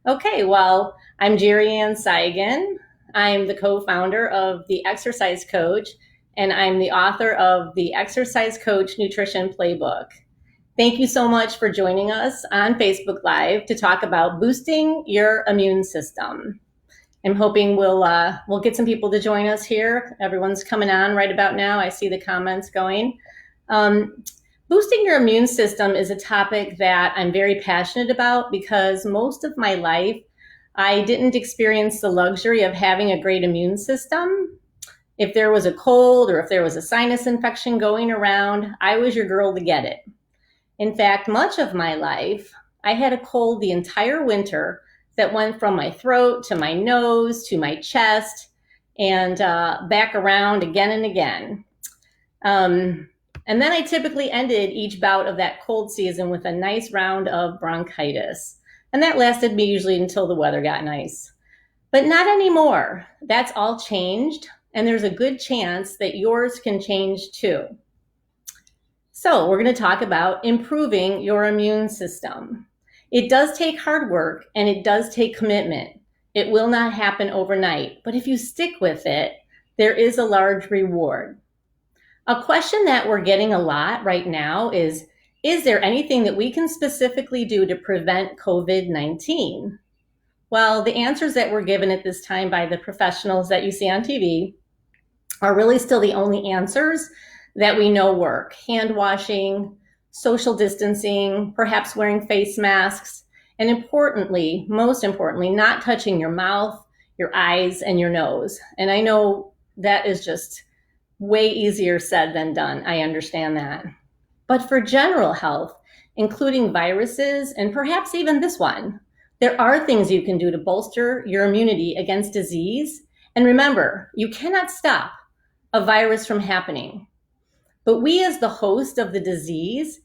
Okay, well, I'm Gerianne Cygan. I'm the co-founder of The Exercise Coach, and I'm the author of The Exercise Coach Nutrition Playbook. Thank you so much for joining us on Facebook Live to talk about boosting your immune system. I'm hoping we'll get some people to join us here. Everyone's coming on right about now. I see the comments going. Um, Boosting your immune system is a topic that I'm very passionate about because most of my life I didn't experience the luxury of having a great immune system. If there was a cold or if there was a sinus infection going around, I was your girl to get it. In fact, much of my life, I had a cold the entire winter that went from my throat to my nose to my chest and back around again and again. Um, and then I typically ended each bout of that cold season with a nice round of bronchitis. And that lasted me usually until the weather got nice. But not anymore. That's all changed. And there's a good chance that yours can change too. So we're going to talk about improving your immune system. It does take hard work and it does take commitment. It will not happen overnight. But if you stick with it, there is a large reward. A question that we're getting a lot right now is there anything that we can specifically do to prevent COVID-19? Well, the answers that were given at this time by the professionals that you see on TV are really still the only answers that we know work. Hand washing, social distancing, perhaps wearing face masks, and importantly, most importantly, not touching your mouth, your eyes, and your nose. And I know that is just way easier said than done. I understand that. But for general health, including viruses and perhaps even this one, there are things you can do to bolster your immunity against disease. And remember, you cannot stop a virus from happening. But we, as the host of the disease,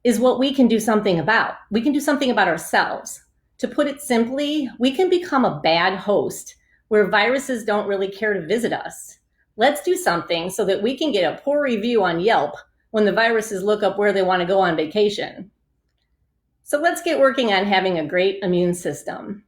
is what we can do something about. We can do something about ourselves. To put it simply, we can become a bad host where viruses don't really care to visit us. Let's do something so that we can get a poor review on Yelp when the viruses look up where they want to go on vacation. So let's get working on having a great immune system.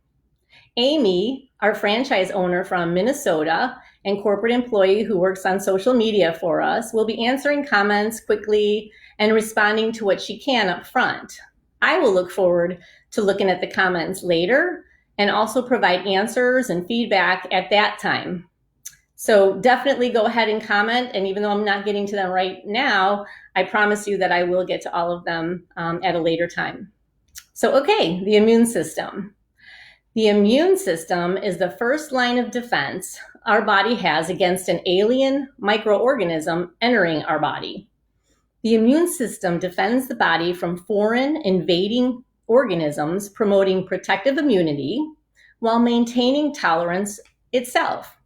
Amy, our franchise owner from Minnesota and corporate employee who works on social media for us, will be answering comments quickly and responding to what she can up front. I will look forward to looking at the comments later and also provide answers and feedback at that time. So definitely go ahead and comment. And even though I'm not getting to them right now, I promise you that I will get to all of them at a later time. So, okay, the immune system. The immune system is the first line of defense our body has against an alien microorganism entering our body. The immune system defends the body from foreign invading organisms, promoting protective immunity while maintaining tolerance itself.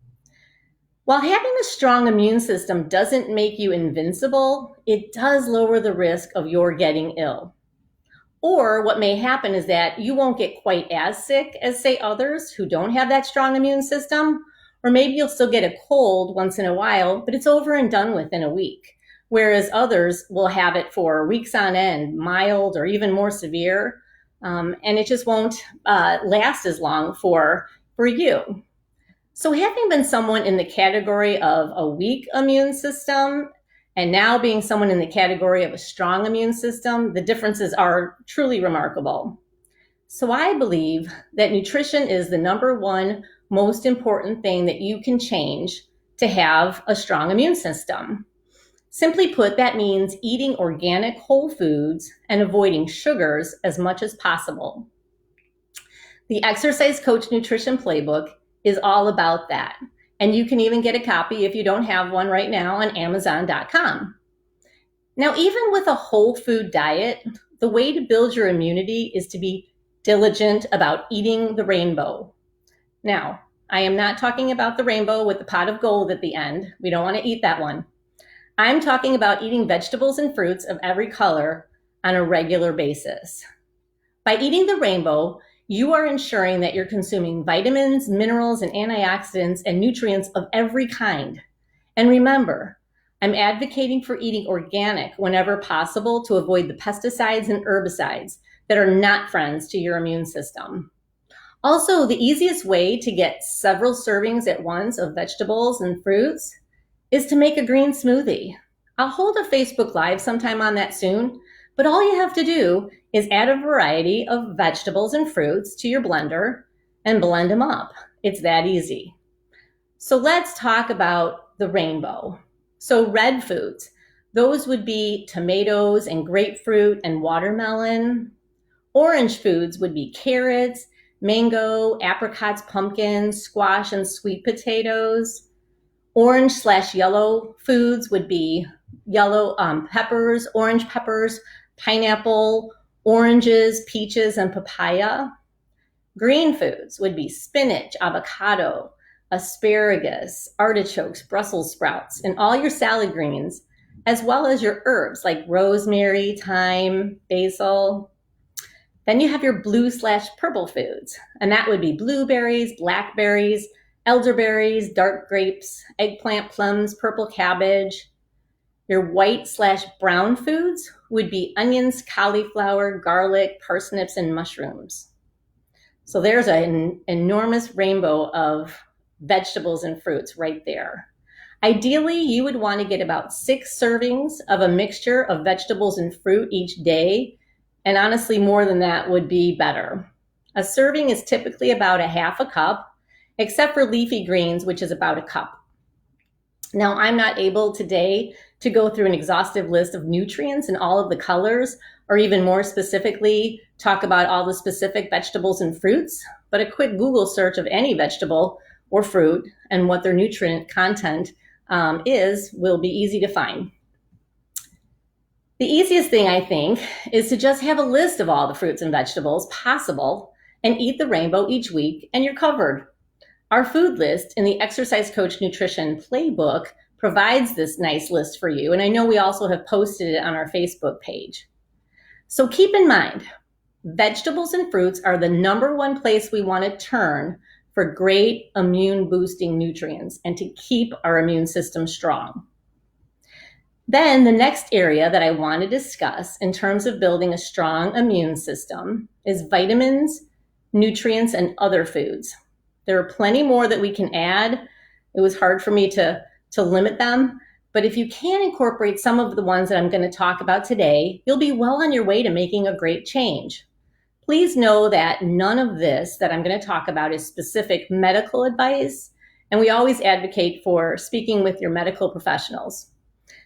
While having a strong immune system doesn't make you invincible, it does lower the risk of your getting ill. Or what may happen is that you won't get quite as sick as, say, others who don't have that strong immune system, or maybe you'll still get a cold once in a while, but it's over and done with in a week, whereas others will have it for weeks on end, mild or even more severe, and it just won't last as long for you. So having been someone in the category of a weak immune system and now being someone in the category of a strong immune system, the differences are truly remarkable. So I believe that nutrition is the number one most important thing that you can change to have a strong immune system. Simply put, that means eating organic whole foods and avoiding sugars as much as possible. The Exercise Coach Nutrition Playbook is all about that. And you can even get a copy if you don't have one right now on Amazon.com. Now, even with a whole food diet, the way to build your immunity is to be diligent about eating the rainbow. Now, I am not talking about the rainbow with the pot of gold at the end. We don't want to eat that one. I'm talking about eating vegetables and fruits of every color on a regular basis. By eating the rainbow, you are ensuring that you're consuming vitamins, minerals, and antioxidants and nutrients of every kind. And remember, I'm advocating for eating organic whenever possible to avoid the pesticides and herbicides that are not friends to your immune system. Also, the easiest way to get several servings at once of vegetables and fruits is to make a green smoothie. I'll hold a Facebook Live sometime on that soon, but all you have to do is add a variety of vegetables and fruits to your blender and blend them up. It's that easy. So let's talk about the rainbow. So red foods, those would be tomatoes and grapefruit and watermelon. Orange foods would be carrots, mango, apricots, pumpkins, squash, and sweet potatoes. Orange/yellow foods would be yellow peppers, orange peppers, pineapple, oranges, peaches, and papaya. Green foods would be spinach, avocado, asparagus, artichokes, Brussels sprouts, and all your salad greens, as well as your herbs like rosemary, thyme, basil. Then you have your blue/purple foods, and that would be blueberries, blackberries, elderberries, dark grapes, eggplant, plums, purple cabbage. Your white/brown foods would be onions, cauliflower, garlic, parsnips, and mushrooms. So there's an enormous rainbow of vegetables and fruits right there. Ideally, you would want to get about 6 servings of a mixture of vegetables and fruit each day. And honestly, more than that would be better. A serving is typically about a half a cup, except for leafy greens, which is about a cup. Now, I'm not able today to go through an exhaustive list of nutrients and all of the colors, or even more specifically, talk about all the specific vegetables and fruits, but a quick Google search of any vegetable or fruit and what their nutrient content will be easy to find. The easiest thing, I think, is to just have a list of all the fruits and vegetables possible and eat the rainbow each week, and you're covered. Our food list in the Exercise Coach Nutrition Playbook provides this nice list for you, and I know we also have posted it on our Facebook page. So keep in mind, vegetables and fruits are the #1 place we want to turn for great immune boosting nutrients and to keep our immune system strong. Then the next area that I want to discuss in terms of building a strong immune system is vitamins, nutrients, and other foods. There are plenty more that we can add. It was hard for me to limit them, but if you can incorporate some of the ones that I'm going to talk about today, you'll be well on your way to making a great change. Please know that none of this that I'm going to talk about is specific medical advice, and we always advocate for speaking with your medical professionals.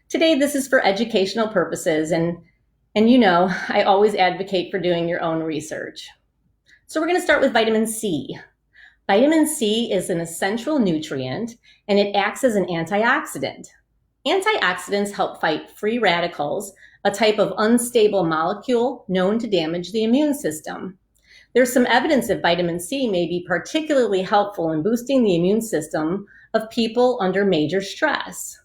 Today, this is for educational purposes, and you know, I always advocate for doing your own research. So we're going to start with vitamin C. Vitamin C is an essential nutrient, and it acts as an antioxidant. Antioxidants help fight free radicals, a type of unstable molecule known to damage the immune system. There's some evidence that vitamin C may be particularly helpful in boosting the immune system of people under major stress.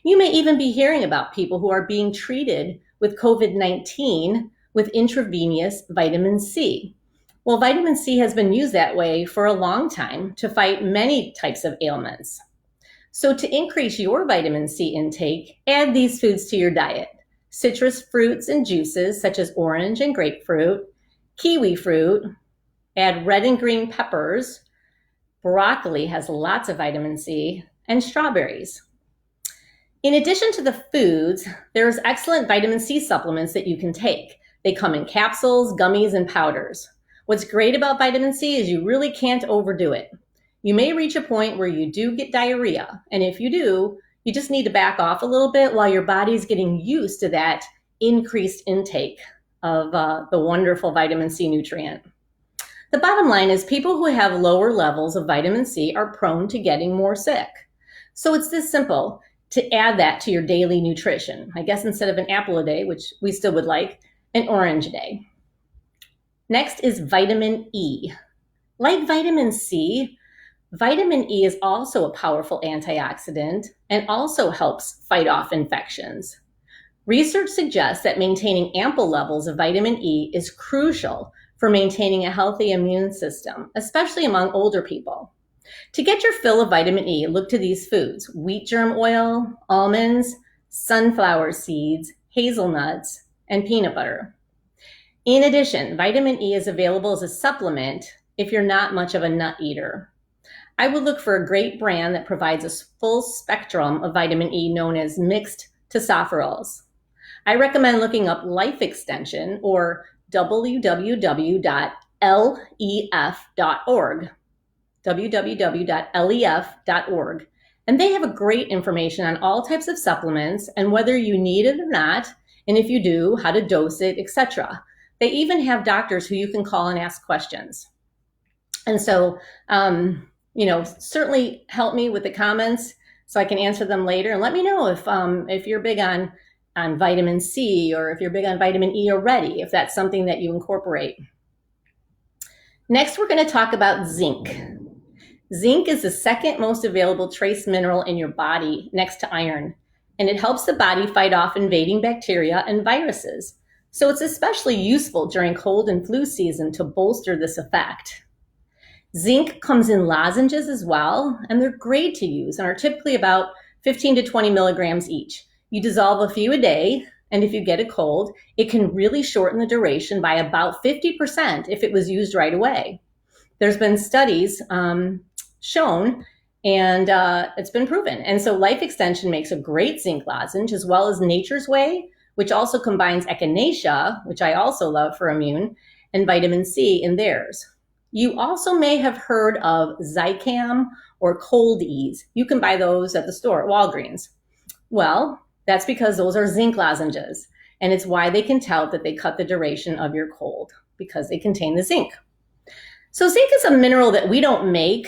You may even be hearing about people who are being treated with COVID-19 with intravenous vitamin C. Well, vitamin C has been used that way for a long time to fight many types of ailments. So to increase your vitamin C intake, add these foods to your diet: citrus fruits and juices such as orange and grapefruit, kiwi fruit, add red and green peppers, broccoli has lots of vitamin C, and strawberries. In addition to the foods, there's excellent vitamin C supplements that you can take. They come in capsules, gummies, and powders. What's great about vitamin C is you really can't overdo it. You may reach a point where you do get diarrhea, and if you do, you just need to back off a little bit while your body's getting used to that increased intake of the wonderful vitamin C nutrient. The bottom line is people who have lower levels of vitamin C are prone to getting more sick. So it's this simple to add that to your daily nutrition. I guess instead of an apple a day, which we still would like, an orange a day. Next is vitamin E. Like vitamin C, vitamin E is also a powerful antioxidant and also helps fight off infections. Research suggests that maintaining ample levels of vitamin E is crucial for maintaining a healthy immune system, especially among older people. To get your fill of vitamin E, look to these foods: wheat germ oil, almonds, sunflower seeds, hazelnuts, and peanut butter. In addition, vitamin E is available as a supplement if you're not much of a nut eater. I would look for a great brand that provides a full spectrum of vitamin E known as mixed tocopherols. I recommend looking up Life Extension or www.lef.org, www.lef.org. And they have a great information on all types of supplements and whether you need it or not, and if you do, how to dose it, etc. They even have doctors who you can call and ask questions. And so, certainly help me with the comments so I can answer them later. And let me know if you're big on vitamin C or if you're big on vitamin E already, if that's something that you incorporate. Next, we're going to talk about zinc. Zinc is the second most available trace mineral in your body next to iron, and it helps the body fight off invading bacteria and viruses. So it's especially useful during cold and flu season to bolster this effect. Zinc comes in lozenges as well, and they're great to use and are typically about 15 to 20 milligrams each. You dissolve a few a day, and if you get a cold, it can really shorten the duration by about 50% if it was used right away. There's been studies shown, and it's been proven. And so Life Extension makes a great zinc lozenge, as well as Nature's Way, which also combines echinacea, which I also love for immune, and vitamin C in theirs. You also may have heard of Zicam or Cold Ease. You can buy those at the store at Walgreens. Well, that's because those are zinc lozenges, and it's why they can tell that they cut the duration of your cold, because they contain the zinc. So zinc is a mineral that we don't make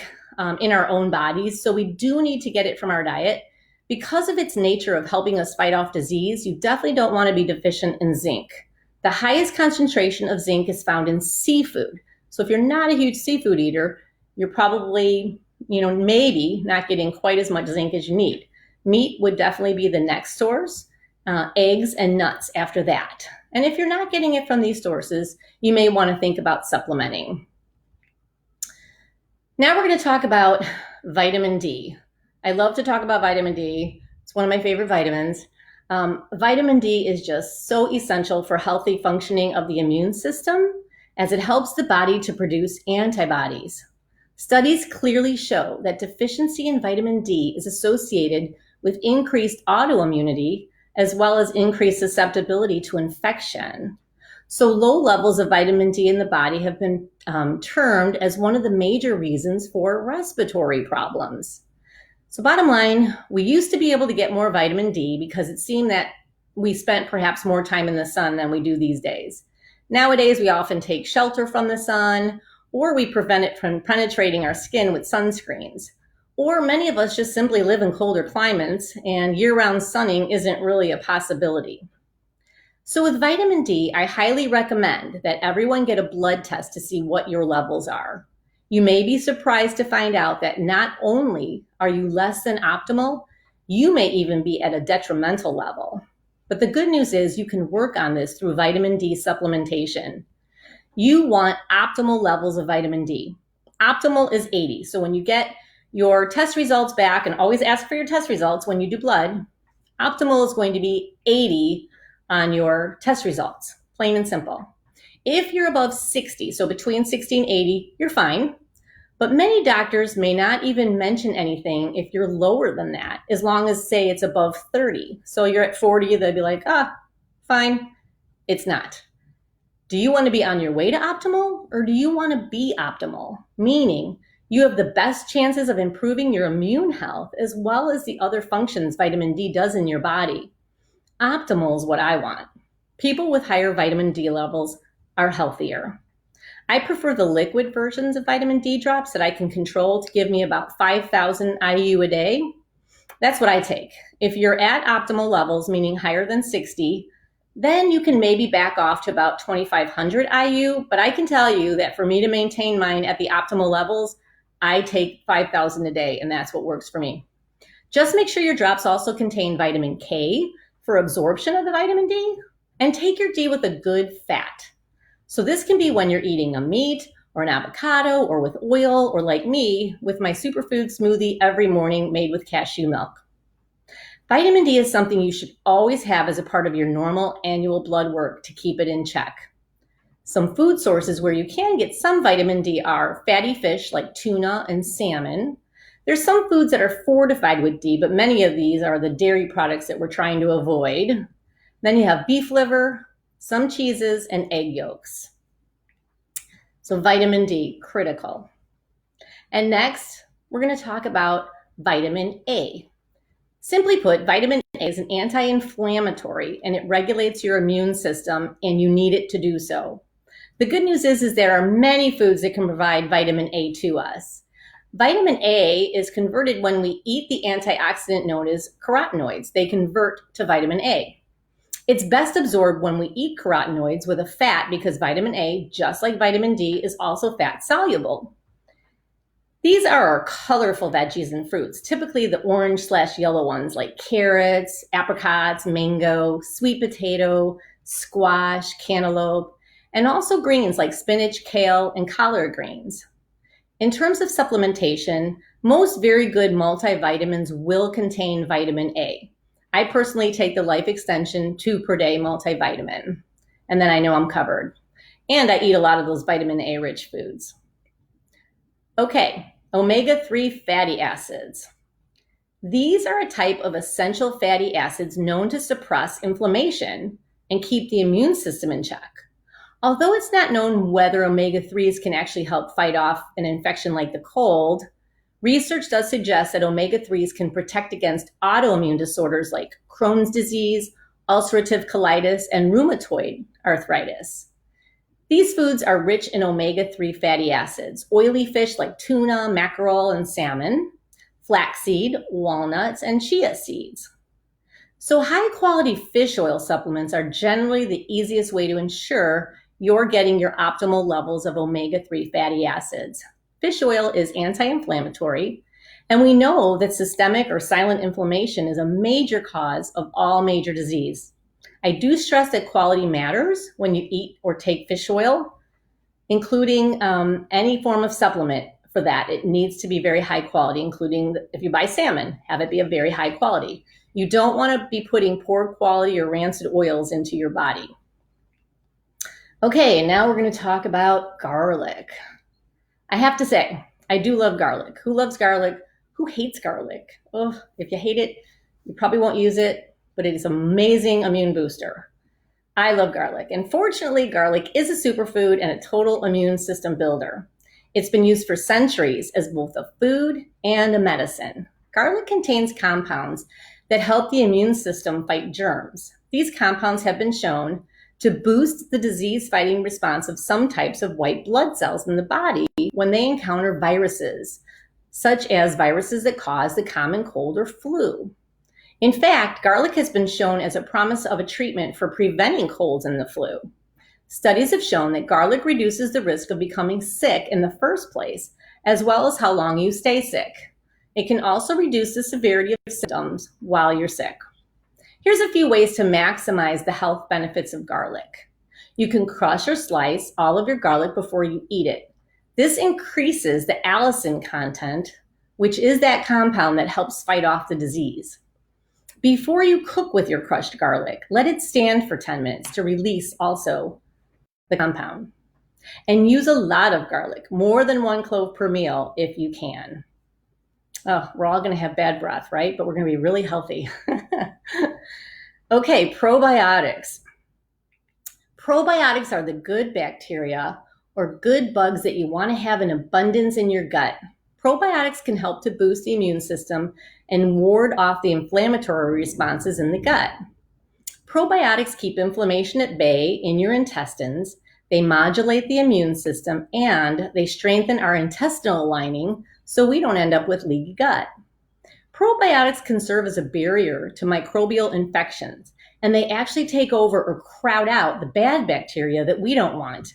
in our own bodies, so we do need to get it from our diet. Because of its nature of helping us fight off disease, you definitely don't want to be deficient in zinc. The highest concentration of zinc is found in seafood. So if you're not a huge seafood eater, you're probably, maybe not getting quite as much zinc as you need. Meat would definitely be the next source, eggs and nuts after that. And if you're not getting it from these sources, you may want to think about supplementing. Now we're going to talk about vitamin D. I love to talk about vitamin D. It's one of my favorite vitamins. Vitamin D is just so essential for healthy functioning of the immune system, as it helps the body to produce antibodies. Studies clearly show that deficiency in vitamin D is associated with increased autoimmunity, as well as increased susceptibility to infection. So low levels of vitamin D in the body have been termed as one of the major reasons for respiratory problems. So bottom line, we used to be able to get more vitamin D because it seemed that we spent perhaps more time in the sun than we do these days. Nowadays, we often take shelter from the sun, or we prevent it from penetrating our skin with sunscreens. Or many of us just simply live in colder climates, and year-round sunning isn't really a possibility. So with vitamin D, I highly recommend that everyone get a blood test to see what your levels are. You may be surprised to find out that not only are you less than optimal, you may even be at a detrimental level. But the good news is you can work on this through vitamin D supplementation. You want optimal levels of vitamin D. Optimal is 80. So when you get your test results back, and always ask for your test results when you do blood, optimal is going to be 80 on your test results, plain and simple. If you're above 60, so between 60 and 80, you're fine. But many doctors may not even mention anything if you're lower than that, as long as, say, it's above 30. So you're at 40, they'll be like, fine. It's not. Do you want to be on your way to optimal, or do you want to be optimal? Meaning, you have the best chances of improving your immune health as well as the other functions vitamin D does in your body. Optimal is what I want. People with higher vitamin D levels are healthier. I prefer the liquid versions of vitamin D drops that I can control to give me about 5,000 IU a day. That's what I take. If you're at optimal levels, meaning higher than 60, then you can maybe back off to about 2,500 IU. But I can tell you that for me to maintain mine at the optimal levels, I take 5,000 a day, and that's what works for me. Just make sure your drops also contain vitamin K for absorption of the vitamin D, and take your D with a good fat. So this can be when you're eating a meat or an avocado or with oil, or like me, with my superfood smoothie every morning made with cashew milk. Vitamin D is something you should always have as a part of your normal annual blood work to keep it in check. Some food sources where you can get some vitamin D are fatty fish like tuna and salmon. There's some foods that are fortified with D, but many of these are the dairy products that we're trying to avoid. Then you have beef liver, some cheeses, and egg yolks. So vitamin D, critical. And next, we're going to talk about vitamin A. Simply put, vitamin A is an anti-inflammatory and it regulates your immune system, and you need it to do so. The good news is there are many foods that can provide vitamin A to us. Vitamin A is converted when we eat the antioxidant known as carotenoids. They convert to vitamin A. It's best absorbed when we eat carotenoids with a fat because vitamin A, just like vitamin D, is also fat soluble. These are our colorful veggies and fruits, typically the orange/yellow ones like carrots, apricots, mango, sweet potato, squash, cantaloupe, and also greens like spinach, kale, and collard greens. In terms of supplementation, most very good multivitamins will contain vitamin A. I personally take the Life Extension 2 per day multivitamin, and then I know I'm covered. And I eat a lot of those vitamin A rich foods. Okay, omega-3 fatty acids. These are a type of essential fatty acids known to suppress inflammation and keep the immune system in check. Although it's not known whether omega-3s can actually help fight off an infection like the cold, research does suggest that omega-3s can protect against autoimmune disorders like Crohn's disease, ulcerative colitis, and rheumatoid arthritis. These foods are rich in omega-3 fatty acids, oily fish like tuna, mackerel, and salmon, flaxseed, walnuts, and chia seeds. So high-quality fish oil supplements are generally the easiest way to ensure you're getting your optimal levels of omega-3 fatty acids. Fish oil is anti-inflammatory, and we know that systemic or silent inflammation is a major cause of all major disease. I do stress that quality matters when you eat or take fish oil, including any form of supplement for that. It needs to be very high quality, including if you buy salmon, have it be of very high quality. You don't want to be putting poor quality or rancid oils into your body. Okay, now we're going to talk about garlic. I have to say, I do love garlic. Who loves garlic? Who hates garlic? Oh, if you hate it, you probably won't use it, but it is an amazing immune booster. I love garlic, and fortunately, garlic is a superfood and a total immune system builder. It's been used for centuries as both a food and a medicine. Garlic contains compounds that help the immune system fight germs. These compounds have been shown to boost the disease-fighting response of some types of white blood cells in the body when they encounter viruses, such as viruses that cause the common cold or flu. In fact, garlic has been shown as a promise of a treatment for preventing colds and the flu. Studies have shown that garlic reduces the risk of becoming sick in the first place, as well as how long you stay sick. It can also reduce the severity of symptoms while you're sick. Here's a few ways to maximize the health benefits of garlic. You can crush or slice all of your garlic before you eat it. This increases the allicin content, which is that compound that helps fight off the disease. Before you cook with your crushed garlic, let it stand for 10 minutes to release also the compound. And use a lot of garlic, more than 1 clove per meal if you can. Oh, we're all going to have bad breath, right? But we're going to be really healthy. Okay, probiotics. Probiotics are the good bacteria or good bugs that you want to have in abundance in your gut. Probiotics can help to boost the immune system and ward off the inflammatory responses in the gut. Probiotics keep inflammation at bay in your intestines, they modulate the immune system, and they strengthen our intestinal lining so we don't end up with leaky gut. Probiotics can serve as a barrier to microbial infections, and they actually take over or crowd out the bad bacteria that we don't want.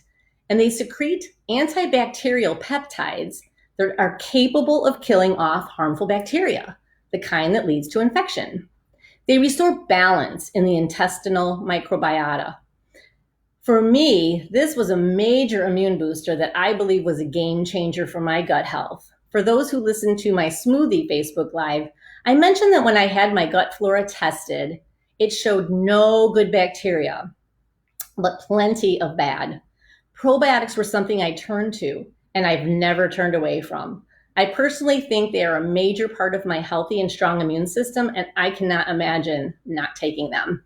And they secrete antibacterial peptides that are capable of killing off harmful bacteria, the kind that leads to infection. They restore balance in the intestinal microbiota. For me, this was a major immune booster that I believe was a game changer for my gut health. For those who listened to my smoothie Facebook Live, I mentioned that when I had my gut flora tested, it showed no good bacteria, but plenty of bad. Probiotics were something I turned to, and I've never turned away from. I personally think they are a major part of my healthy and strong immune system, and I cannot imagine not taking them.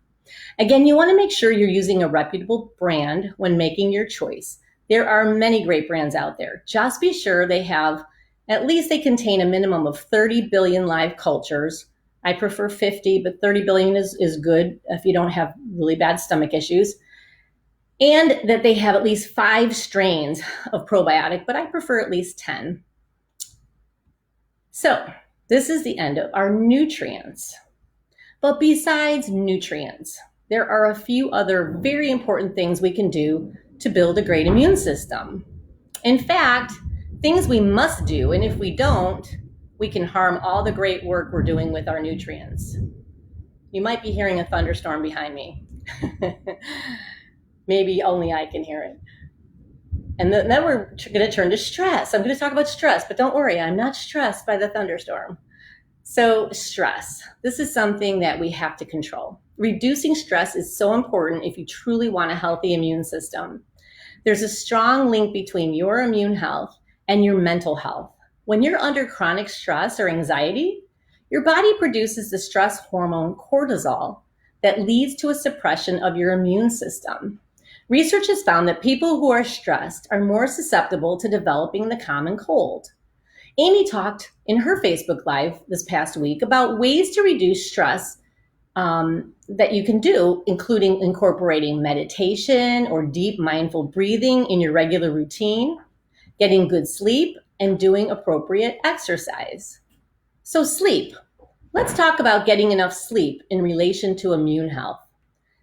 Again, you want to make sure you're using a reputable brand when making your choice. There are many great brands out there. Just be sure they contain a minimum of 30 billion live cultures. I prefer 50, but 30 billion is good if you don't have really bad stomach issues. And that they have at least 5 strains of probiotic, but I prefer at least 10. So this is the end of our nutrients. But besides nutrients, there are a few other very important things we can do to build a great immune system. In fact, things we must do, and if we don't, we can harm all the great work we're doing with our nutrients. You might be hearing a thunderstorm behind me. Maybe only I can hear it. And then we're going to turn to stress. I'm going to talk about stress, but don't worry, I'm not stressed by the thunderstorm. So stress, this is something that we have to control. Reducing stress is so important if you truly want a healthy immune system. There's a strong link between your immune health and your mental health. When you're under chronic stress or anxiety, your body produces the stress hormone cortisol that leads to a suppression of your immune system. Research has found that people who are stressed are more susceptible to developing the common cold. Amy talked in her Facebook Live this past week about ways to reduce stress that you can do, including incorporating meditation or deep mindful breathing in your regular routine, getting good sleep, and doing appropriate exercise. So sleep. Let's talk about getting enough sleep in relation to immune health.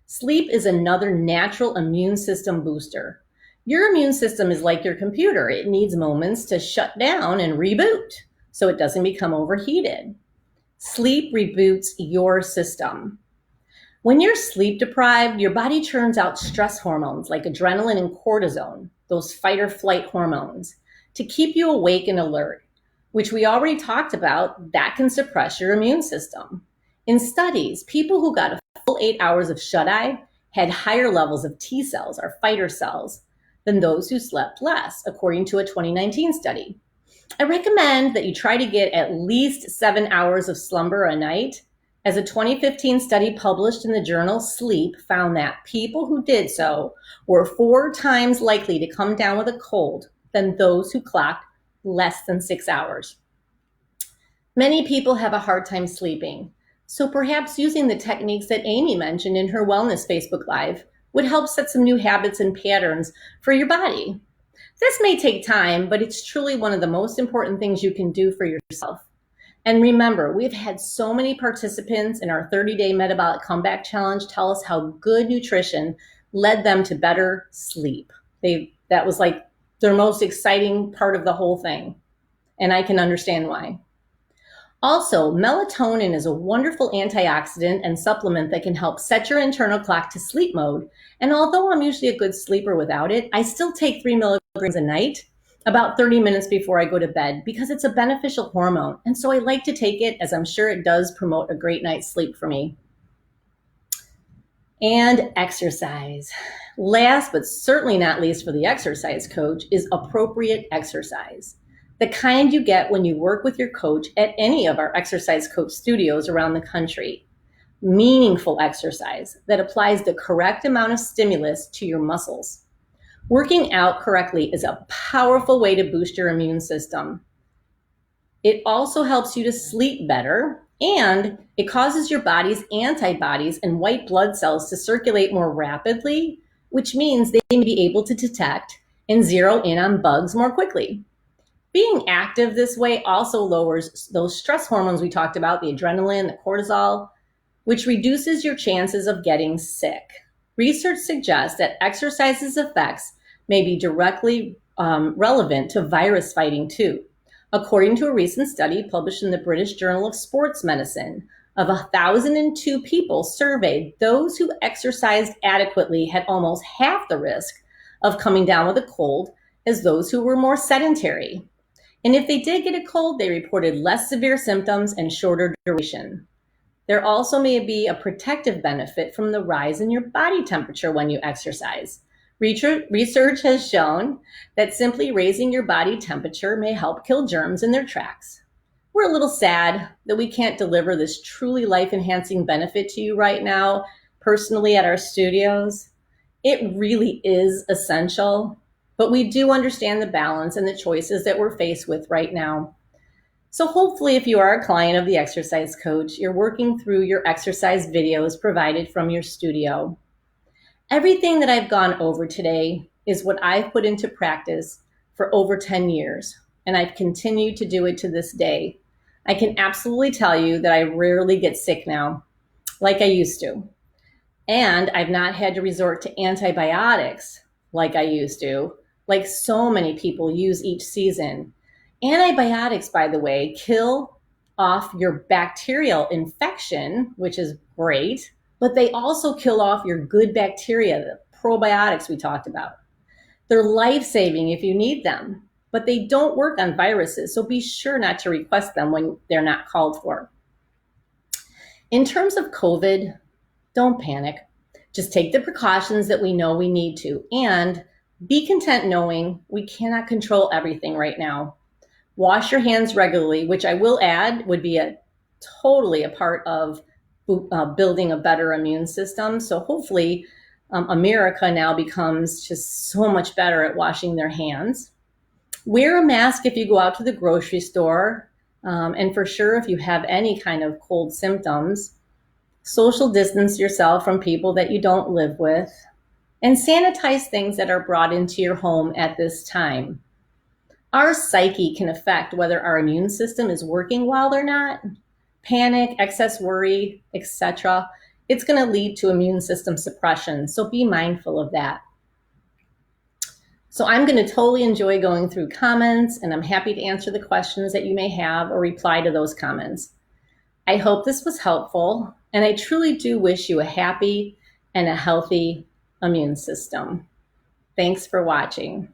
Sleep is another natural immune system booster. Your immune system is like your computer. It needs moments to shut down and reboot so it doesn't become overheated. Sleep reboots your system. When you're sleep deprived, your body churns out stress hormones like adrenaline and cortisone, those fight or flight hormones, to keep you awake and alert, which we already talked about, that can suppress your immune system. In studies, people who got a full 8 hours of shut-eye had higher levels of T cells, or fighter cells, than those who slept less, according to a 2019 study. I recommend that you try to get at least 7 hours of slumber a night, as a 2015 study published in the journal Sleep found that people who did so were 4 times likely to come down with a cold than those who clocked less than 6 hours. Many people have a hard time sleeping, so perhaps using the techniques that Amy mentioned in her Wellness Facebook Live would help set some new habits and patterns for your body. This may take time, but it's truly one of the most important things you can do for yourself. And remember, we've had so many participants in our 30-day Metabolic Comeback Challenge tell us how good nutrition led them to better sleep. That was like their most exciting part of the whole thing, and I can understand why. Also, melatonin is a wonderful antioxidant and supplement that can help set your internal clock to sleep mode. And although I'm usually a good sleeper without it, I still take 3 milligrams a night, about 30 minutes before I go to bed, because it's a beneficial hormone. And so I like to take it, as I'm sure it does promote a great night's sleep for me. And exercise. Last but certainly not least for the exercise coach is appropriate exercise. The kind you get when you work with your coach at any of our exercise coach studios around the country. Meaningful exercise that applies the correct amount of stimulus to your muscles. Working out correctly is a powerful way to boost your immune system. It also helps you to sleep better, and it causes your body's antibodies and white blood cells to circulate more rapidly, which means they may be able to detect and zero in on bugs more quickly. Being active this way also lowers those stress hormones we talked about, the adrenaline, the cortisol, which reduces your chances of getting sick. Research suggests that exercise's effects may be directly relevant to virus fighting too. According to a recent study published in the British Journal of Sports Medicine, of 1,002 people surveyed, those who exercised adequately had almost half the risk of coming down with a cold as those who were more sedentary. And if they did get a cold, they reported less severe symptoms and shorter duration. There also may be a protective benefit from the rise in your body temperature when you exercise. Research has shown that simply raising your body temperature may help kill germs in their tracks. We're a little sad that we can't deliver this truly life-enhancing benefit to you right now, personally at our studios. It really is essential, but we do understand the balance and the choices that we're faced with right now. So hopefully, if you are a client of the Exercise Coach, you're working through your exercise videos provided from your studio. Everything that I've gone over today is what I've put into practice for over 10 years, and I've continued to do it to this day. I can absolutely tell you that I rarely get sick now, like I used to. And I've not had to resort to antibiotics like I used to, like so many people use each season. Antibiotics, by the way, kill off your bacterial infection, which is great, but they also kill off your good bacteria, the probiotics we talked about. They're life-saving if you need them, but they don't work on viruses, so be sure not to request them when they're not called for. In terms of COVID, don't panic. Just take the precautions that we know we need to, and be content knowing we cannot control everything right now. Wash your hands regularly, which I will add would be totally a part of building a better immune system. So hopefully America now becomes just so much better at washing their hands. Wear a mask if you go out to the grocery store, and for sure if you have any kind of cold symptoms. Social distance yourself from people that you don't live with, and sanitize things that are brought into your home at this time. Our psyche can affect whether our immune system is working well or not. Panic, excess worry, etc. It's going to lead to immune system suppression, so be mindful of that. So I'm going to totally enjoy going through comments, and I'm happy to answer the questions that you may have or reply to those comments. I hope this was helpful, and I truly do wish you a happy and a healthy immune system. Thanks for watching.